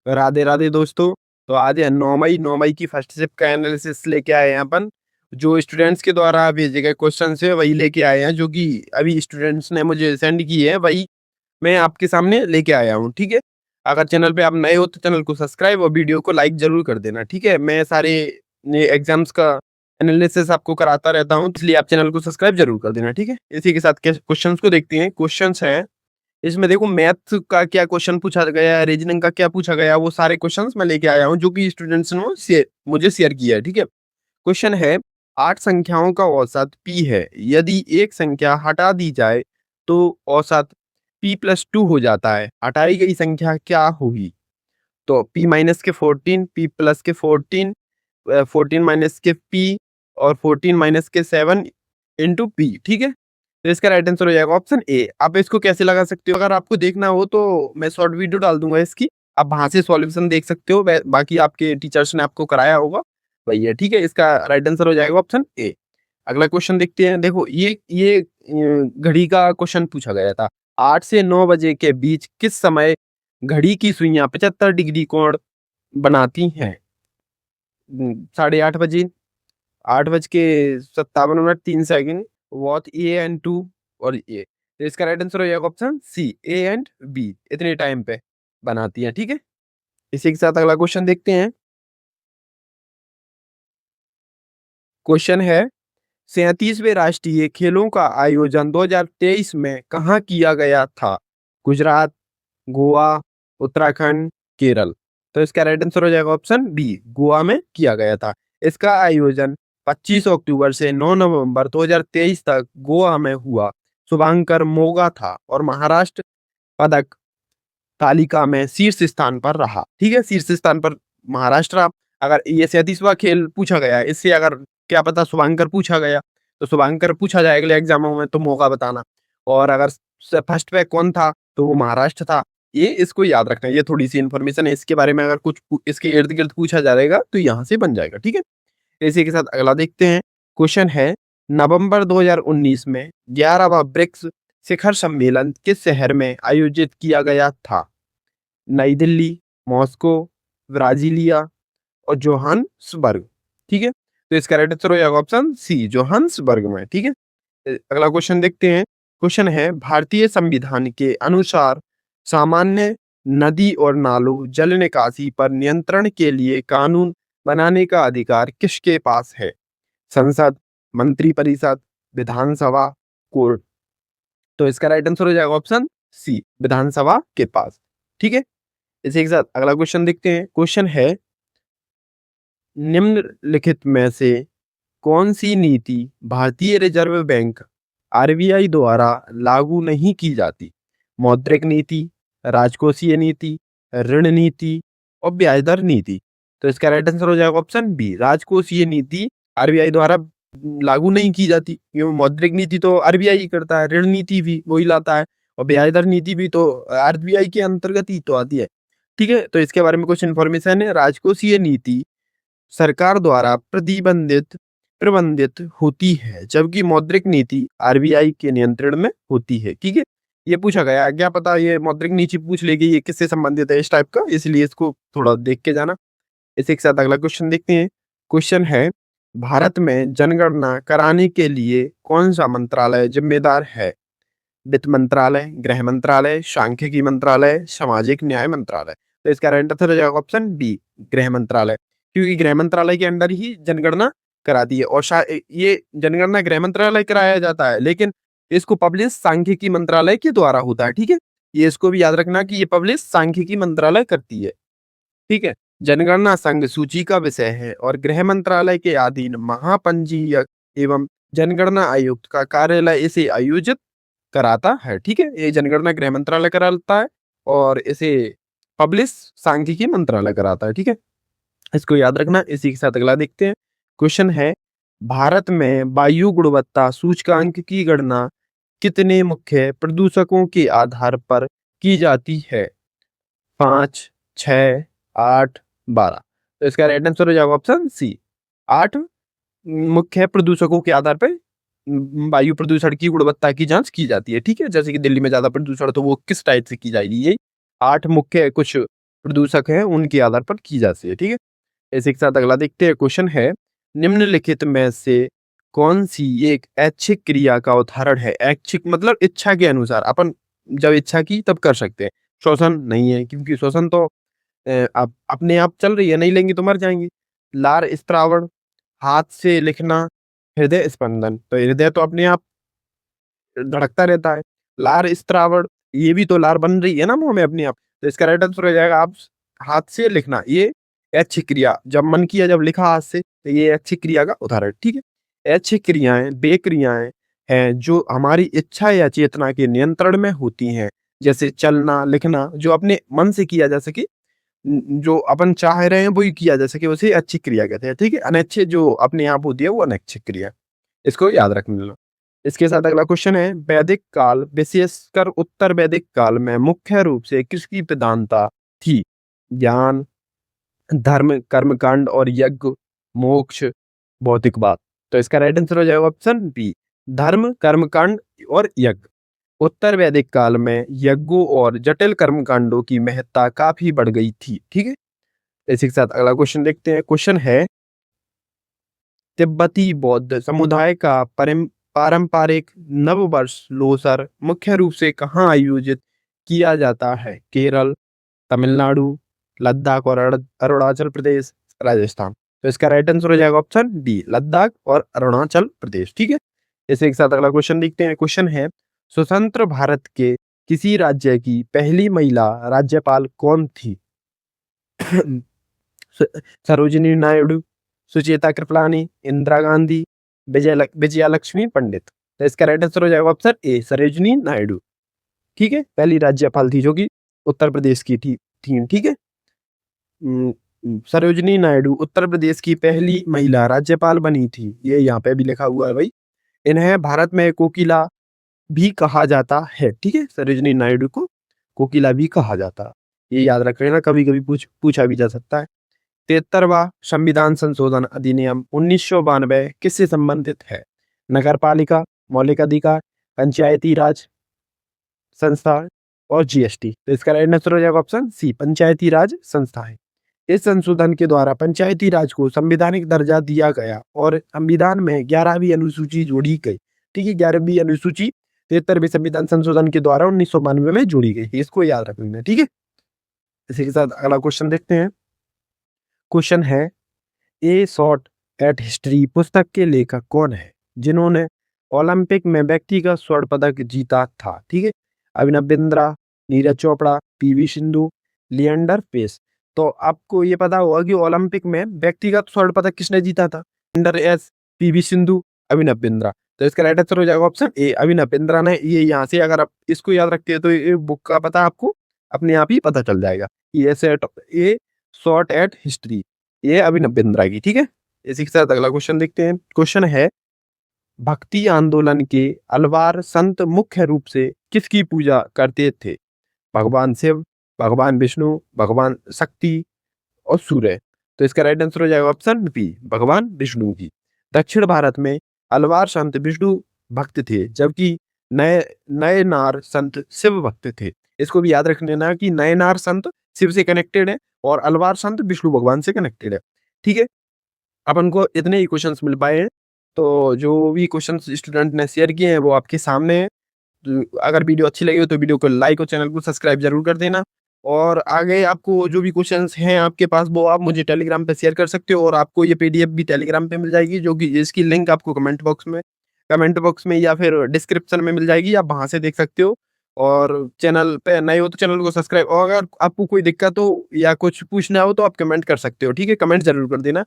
राधे राधे दोस्तों। तो आज है 9 मई की फर्स्ट शिफ्ट का एनालिसिस लेके आए हैं अपन। जो स्टूडेंट्स के द्वारा भेजे गए क्वेश्चन है वही लेके आए हैं, जो कि अभी स्टूडेंट्स ने मुझे सेंड किए हैं, वही मैं आपके सामने लेके आया हूँ। ठीक है, अगर चैनल पे आप नए हो तो चैनल को सब्सक्राइब और वीडियो को लाइक जरूर कर देना। ठीक है, मैं सारे एग्जाम्स का एनालिसिस आपको कराता रहता हूँ, इसलिए आप चैनल को सब्सक्राइब जरूर कर देना। ठीक है, इसी के साथ क्वेश्चन को देखते हैं। क्वेश्चन है इसमें, देखो मैथ का क्या क्वेश्चन पूछा गया है, रीजनिंग का क्या पूछा गया है, वो सारे क्वेश्चंस मैं लेके आया हूँ जो कि स्टूडेंट्स ने मुझे शेयर किया है। ठीक है, क्वेश्चन है 8 संख्याओं का औसत p है। यदि एक संख्या हटा दी जाए तो औसत p+2 हो जाता है। हटाई गई संख्या क्या होगी? तो p माइनस के 14, p प्लस के 14, 14 माइनस के p और 14 माइनस के 7 इंटू p। ठीक है, तो इसका राइट आंसर हो जाएगा ऑप्शन ए। आप इसको कैसे लगा सकते हो, अगर आपको देखना हो तो मैं शॉर्ट वीडियो डाल दूंगा इसकी, आप वहां से सॉल्यूशन देख सकते हो। बाकी आपके टीचर्स ने आपको कराया होगा वही है। ठीक है, इसका राइट आंसर हो जाएगा ऑप्शन ए। अगला क्वेश्चन देखते हैं। देखो ये घड़ी का क्वेश्चन पूछा गया था। 8 से 9 बजे के बीच किस समय घड़ी की सुइयां 75 डिग्री कोण बनाती हैं? 8:30 बजे, 8:57 3 second, what A and two और ए। तो इसका राइट आंसर हो जाएगा option C, A and B, इतने टाइम पे बनाती है। ठीक है, इसी के साथ अगला क्वेश्चन देखते हैं। क्वेश्चन है 37वें राष्ट्रीय खेलों का आयोजन 2023 में कहाँ किया गया था? गुजरात, गोवा, उत्तराखंड, केरल। तो इसका राइट आंसर हो जाएगा ऑप्शन बी, गोवा में किया गया था। इसका आयोजन 25 अक्टूबर से 9 नवंबर 2023 तक गोवा में हुआ। शुभांकर मोगा था और महाराष्ट्र पदक तालिका में शीर्ष स्थान पर रहा। ठीक है, शीर्ष स्थान पर महाराष्ट्र रहा। अगर ये 37वां खेल पूछा गया है, इससे अगर क्या पता शुभांकर पूछा गया तो शुभांकर पूछा जाए अगले एग्जामों में, तो मौका बताना। और अगर फर्स्ट पे कौन था तो वो महाराष्ट्र था। ये इसको याद रखना, ये थोड़ी सी इन्फॉर्मेशन है इसके बारे में, अगर कुछ इसके इर्द गिर्द पूछा जाएगा तो यहाँ से बन जाएगा। ठीक है, इसी के साथ अगला देखते हैं। क्वेश्चन है नवंबर 2019 में 11वां ब्रिक्स शिखर सम्मेलन किस शहर में आयोजित किया गया था? नई दिल्ली, मॉस्को, ब्राजीलिया और जोहान्सबर्ग। ठीक है, तो इसका राइट आंसर हो जाएगा ऑप्शन सी, जोहान्सबर्ग में। ठीक है, अगला क्वेश्चन देखते हैं। क्वेश्चन है भारतीय संविधान के अनुसार सामान्य नदी और नालों जल निकासी पर नियंत्रण के लिए कानून बनाने का अधिकार किसके पास है? संसद, मंत्रिपरिषद, विधानसभा, कोर्ट। तो इसका राइट आंसर हो जाएगा ऑप्शन सी, विधानसभा के पास। ठीक है, इसी के साथ अगला क्वेश्चन देखते हैं। क्वेश्चन है निम्नलिखित में से कौन सी नीति भारतीय रिजर्व बैंक आरबीआई द्वारा लागू नहीं की जाती? मौद्रिक नीति, राजकोषीय नीति, ऋण नीति और ब्याज दर नीति। तो इसका राइट आंसर हो जाएगा ऑप्शन बी, राजकोषीय नीति आरबीआई द्वारा लागू नहीं की जाती, क्योंकि मौद्रिक नीति तो आरबीआई ही करता है, ऋण नीति भी वही लाता है और ब्याज दर नीति भी तो आरबीआई के अंतर्गत ही तो आती है। ठीक है, तो इसके बारे में कुछ इन्फॉर्मेशन है। राजकोषीय नीति सरकार द्वारा प्रबंधित होती है, जबकि मौद्रिक नीति आरबीआई के नियंत्रण में होती है। ठीक है, ये पूछा गया, क्या पता ये मौद्रिक नीति पूछ लेगी ये किससे संबंधित है इस टाइप का, इसलिए इसको थोड़ा देख के जाना। इसी के साथ अगला क्वेश्चन देखते हैं। क्वेश्चन है भारत में जनगणना कराने के लिए कौन सा मंत्रालय जिम्मेदार है? वित्त मंत्रालय, गृह मंत्रालय, सांख्यिकी मंत्रालय, सामाजिक न्याय मंत्रालय। तो इसका राइट आंसर हो जाएगा ऑप्शन बी, गृह मंत्रालय, क्योंकि गृह मंत्रालय के अंडर ही जनगणना कराती है। और ये जनगणना गृह मंत्रालय कराया जाता है, लेकिन इसको पब्लिश सांख्यिकी मंत्रालय के द्वारा होता है। ठीक है, ये इसको भी याद रखना कि ये पब्लिश सांख्यिकी मंत्रालय करती है। ठीक है, जनगणना संघ सूची का विषय है और गृह मंत्रालय के अधीन महापंजीयक एवं जनगणना आयुक्त का कार्यालय इसे आयोजित कराता है। ठीक है, ये जनगणना गृह मंत्रालय कराता है और इसे पब्लिश सांख्यिकी मंत्रालय कराता है। ठीक है, इसको याद रखना। इसी के साथ अगला देखते हैं। क्वेश्चन है भारत में वायु गुणवत्ता सूचकांक की गणना कितने मुख्य प्रदूषकों के आधार पर की जाती है? 5, 6, 8, 12। तो इसका राइट आंसर हो जाएगा ऑप्शन सी, 8 मुख्य प्रदूषकों के आधार पर वायु प्रदूषण की गुणवत्ता की जांच की जाती है। ठीक है, जैसे कि दिल्ली में ज्यादा प्रदूषण तो वो किस टाइप से की जाएगी, ये 8 मुख्य कुछ प्रदूषक हैं उनके आधार पर की जाती है। ठीक है, इसी के साथ अगला देखते हैं। क्वेश्चन है, निम्नलिखित में से कौन सी एक ऐच्छिक क्रिया का उदाहरण है? ऐच्छिक मतलब इच्छा के अनुसार, अपन जब इच्छा की तब कर सकते हैं। श्वसन नहीं है, क्योंकि श्वसन तो आप अपने आप चल रही है, नहीं लेंगे तो मर जाएंगे। लार स्त्रावण, हाथ से लिखना, हृदय स्पंदन, तो हृदय तो अपने आप धड़कता रहता है। लार स्त्रावण, ये भी तो लार बन रही है ना मुंह में अपने आप, तो इसका राइट आंसर हो जाएगा आप हाथ से लिखना। ये ऐच्छिक क्रिया, जब मन किया, जब लिखा हाथ से, तो ये ऐच्छिक क्रिया का उदाहरण। ठीक है, ऐच्छिक क्रियाएं वे क्रियाएं हैं जो हमारी इच्छा या चेतना के नियंत्रण में होती हैं, जैसे चलना, लिखना, जो अपने मन से किया जा सके, जो अपन चाह रहे हैं वही किया जा सके, उसे ऐच्छिक क्रिया कहते हैं। ठीक है, अनैच्छिक जो अपने आप होती है वो अनैच्छिक क्रिया, इसको याद रखने लो। इसके साथ अगला क्वेश्चन है, वैदिक काल, विशेषकर उत्तर वैदिक काल में मुख्य रूप से किसकी प्रधानता थी? ज्ञान, धर्म, कर्मकांड और यज्ञ, मोक्ष, भौतिकवाद। तो इसका राइट आंसर हो जाएगा ऑप्शन बी, धर्म, कर्मकांड और यज्ञ। उत्तर वैदिक काल में यज्ञों और जटिल कर्मकांडों की महत्ता काफी बढ़ गई थी। ठीक है, इसी के साथ अगला क्वेश्चन देखते हैं। क्वेश्चन है, तिब्बती बौद्ध समुदाय का पारंपरिक नववर्ष लोसर मुख्य रूप से कहाँ आयोजित किया जाता है? केरल, तमिलनाडु, लद्दाख और अरुणाचल प्रदेश, राजस्थान। तो इसका राइट आंसर हो जाएगा ऑप्शन डी, लद्दाख और अरुणाचल प्रदेश। ठीक है, इसी के साथ अगला क्वेश्चन देखते हैं। क्वेश्चन है, स्वतंत्र भारत के किसी राज्य की पहली महिला राज्यपाल कौन थी? सरोजिनी नायडू, सुचेता कृपलानी, इंदिरा गांधी, विजया लक्ष्मी पंडित। तो इसका राइट आंसर हो जाएगा ऑप्शन ए, सरोजिनी नायडू। ठीक है, पहली राज्यपाल थी जो कि उत्तर प्रदेश की थी। ठीक है, सरोजिनी नायडू उत्तर प्रदेश की पहली महिला राज्यपाल बनी थी, ये यहाँ पे भी लिखा हुआ है भाई। इन्हें भारत में कोकिला भी कहा जाता है। ठीक है, सरोजिनी नायडू को कोकिला भी कहा जाता है, ये याद रख लेना, कभी कभी पूछा भी जा सकता है। 73वां संविधान संशोधन अधिनियम 1992 किससे संबंधित है? नगरपालिका, मौलिक अधिकार, पंचायती राज संस्था और जीएसटी। तो इसका राइट आंसर हो जाएगा ऑप्शन सी, पंचायती राज संस्थाएं। इस संशोधन के द्वारा पंचायती राज को संवैधानिक दर्जा दिया गया और संविधान में 11वीं अनुसूची जोड़ी गई। ठीक है, 11वीं अनुसूची 73वें संविधान संशोधन के द्वारा 1992 में जोड़ी गई, इसको याद रख लेना। ठीक है, इसी के साथ अगला क्वेश्चन देखते हैं। क्वेश्चन है, ए शॉट एट हिस्ट्री पुस्तक के लेखक कौन है जिन्होंने ओलंपिक में व्यक्तिगत स्वर्ण पदक जीता था? ठीक है, अभिनव बिंद्रा, नीरज चोपड़ा, पीवी सिंधु, लिएंडर पेस। तो आपको ये पता होगा कि ओलंपिक में व्यक्तिगत स्वर्ण पदक किसने जीता था? Leander S, PV Sindhu, Abhinav Bindra. तो इसका राइट आंसर हो जाएगा ऑप्शन ए, अभिनव बिंद्रा ने। ये यहाँ से अगर आप इसको याद रखते हैं तो ये बुक का पता आपको अपने आप ही पता चल जाएगा। ये शॉर्ट एट हिस्ट्री, ये अभिनव बिंद्रा की। ठीक है, इसी के साथ अगला क्वेश्चन देखते हैं। क्वेश्चन है, भक्ति आंदोलन के अलवार संत मुख्य रूप से किसकी पूजा करते थे? भगवान शिव, भगवान विष्णु, भगवान शक्ति और सूर्य। तो इसका राइट आंसर हो जाएगा ऑप्शन बी, भगवान विष्णु की। दक्षिण भारत में अलवार संत विष्णु भक्त थे, जबकि नए नए नार संत शिव भक्त थे। इसको भी याद रख लेना कि नए नार संत शिव से कनेक्टेड है और अलवार संत विष्णु भगवान से कनेक्टेड है। ठीक है, अपन को इतने ही क्वेश्चंस मिल पाए हैं, तो जो भी क्वेश्चंस स्टूडेंट ने शेयर किए हैं वो आपके सामने है। तो अगर वीडियो अच्छी लगी हो तो वीडियो को लाइक और चैनल को सब्सक्राइब जरूर कर देना। और आगे आपको जो भी क्वेश्चंस हैं आपके पास वो आप मुझे टेलीग्राम पे शेयर कर सकते हो, और आपको ये पीडीएफ भी टेलीग्राम पे मिल जाएगी, जो कि इसकी लिंक आपको कमेंट बॉक्स में या फिर डिस्क्रिप्शन में मिल जाएगी, आप वहां से देख सकते हो। और चैनल पे नए हो तो चैनल को सब्सक्राइब, और अगर आपको कोई दिक्कत हो या कुछ पूछना हो तो आप कमेंट कर सकते हो। ठीक है, कमेंट जरूर कर देना।